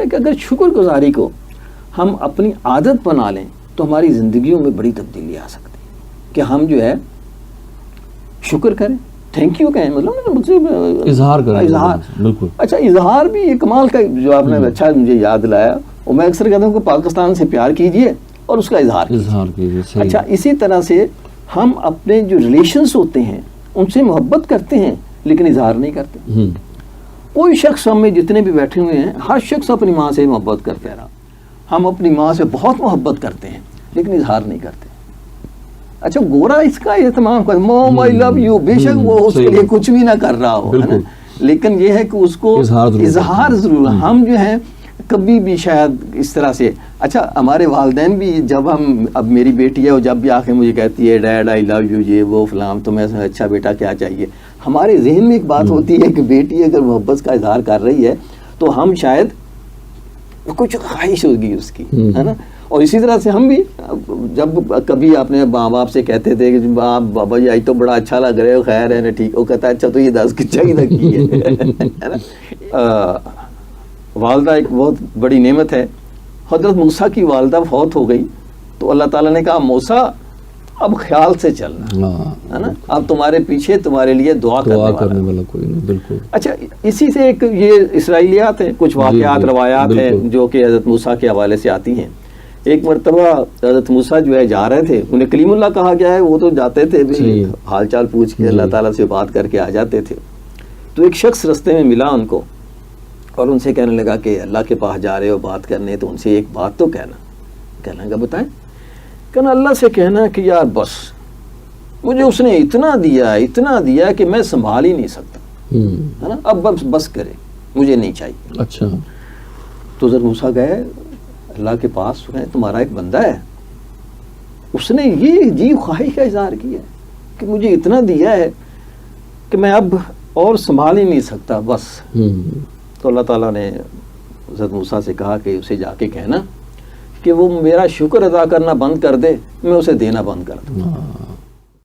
کہا کہ اگر شکر گزاری کو ہم اپنی عادت بنا لیں تو ہماری زندگیوں میں بڑی تبدیلی آ سکتی ہے کہ ہم جو ہے شکر کریں، تھینک یو کہیں، مطلب اظہار کریں، اظہار. بالکل. اچھا اظہار بھی یہ کمال کا جو آپ نے اچھا مجھے یاد دلایا، اور میں اکثر کہتا ہوں کہ پاکستان سے پیار کیجئے اور اس کا اظہار کیجئے. اچھا اسی طرح سے ہم اپنے جو ریلیشنز ہوتے ہیں ان سے محبت کرتے ہیں لیکن اظہار نہیں کرتے. کوئی شخص ہم میں جتنے بھی بیٹھے ہوئے ہیں، ہر شخص اپنی ماں سے محبت کرتا رہا. ہم اپنی ماں سے بہت محبت کرتے ہیں لیکن اظہار نہیں کرتے. اچھا گورا اس کا اہتمام کر، موم آئی لو یو، بے شک وہ اس کے لیے کچھ بھی نہ کر رہا ہو، لیکن یہ ہے کہ اس کو اظہار ضرور. ہم جو ہے کبھی بھی شاید اس طرح سے، اچھا ہمارے والدین بھی جب ہم، اب میری بیٹی ہے وہ جب بھی آ کے مجھے کہتی ہے ڈیڈ آئی لو یو یہ وہ فلاں، تو میں اچھا بیٹا کیا چاہیے، ہمارے ذہن میں ایک بات ہوتی ہے کہ بیٹی اگر محبت کا اظہار کر رہی ہے تو ہم شاید کچھ خواہش ہوگی اس کی، ہے نا. اور اسی طرح سے ہم بھی جب کبھی اپنے ماں باپ سے کہتے تھے کہ بابا جی آج تو بڑا اچھا لگ رہے ہو، خیر ہے نا ٹھیک، وہ کہتا ہے اچھا تو یہ 10 کی چاہیے کی ہے. والدہ ایک بہت بڑی نعمت ہے. حضرت موسیٰ کی والدہ فوت ہو گئی تو اللہ تعالیٰ نے کہا موسیٰ اب خیال سے چلنا، ہے نا، اب تمہارے پیچھے تمہارے لیے دعا کرنے والا کوئی نہیں. بالکل. اچھا اسی سے ایک یہ اسرائیلیات ہیں، کچھ واقعات روایات ہیں جو کہ حضرت موسیٰ کے حوالے سے آتی ہیں. ایک مرتبہ حضرت موسیٰ جو ہے جا رہے تھے، انہیں کلیم اللہ کہا گیا ہے، وہ تو جاتے تھے حال چال پوچھ کے اللہ تعالیٰ سے بات کر کے آ جاتے تھے. تو ایک شخص رستے میں ملا ان کو اور ان سے کہنے لگا کہ اللہ کے پاس جا رہے ہو بات کرنے، تو ان سے ایک بات تو کہنا لگا بتائیں. کہنا اللہ سے کہنا کہ یار بس مجھے اس نے اتنا دیا کہ میں سنبھال ہی نہیں سکتا، ہے نا، اب بس کرے، مجھے نہیں چاہیے. اچھا. تو حضرت موسیٰ گئے اللہ کے پاس، سنیں تمہارا ایک بندہ ہے، اس نے یہ عجیب خواہش کا اظہار کیا کہ مجھے اتنا دیا ہے کہ میں اب اور سنبھال ہی نہیں سکتا بس. تو اللہ تعالیٰ نے حضرت موسیٰ سے کہا کہ اسے جا کے کہنا کہ وہ میرا شکر ادا کرنا بند کر دے، میں اسے دینا بند کر دوں.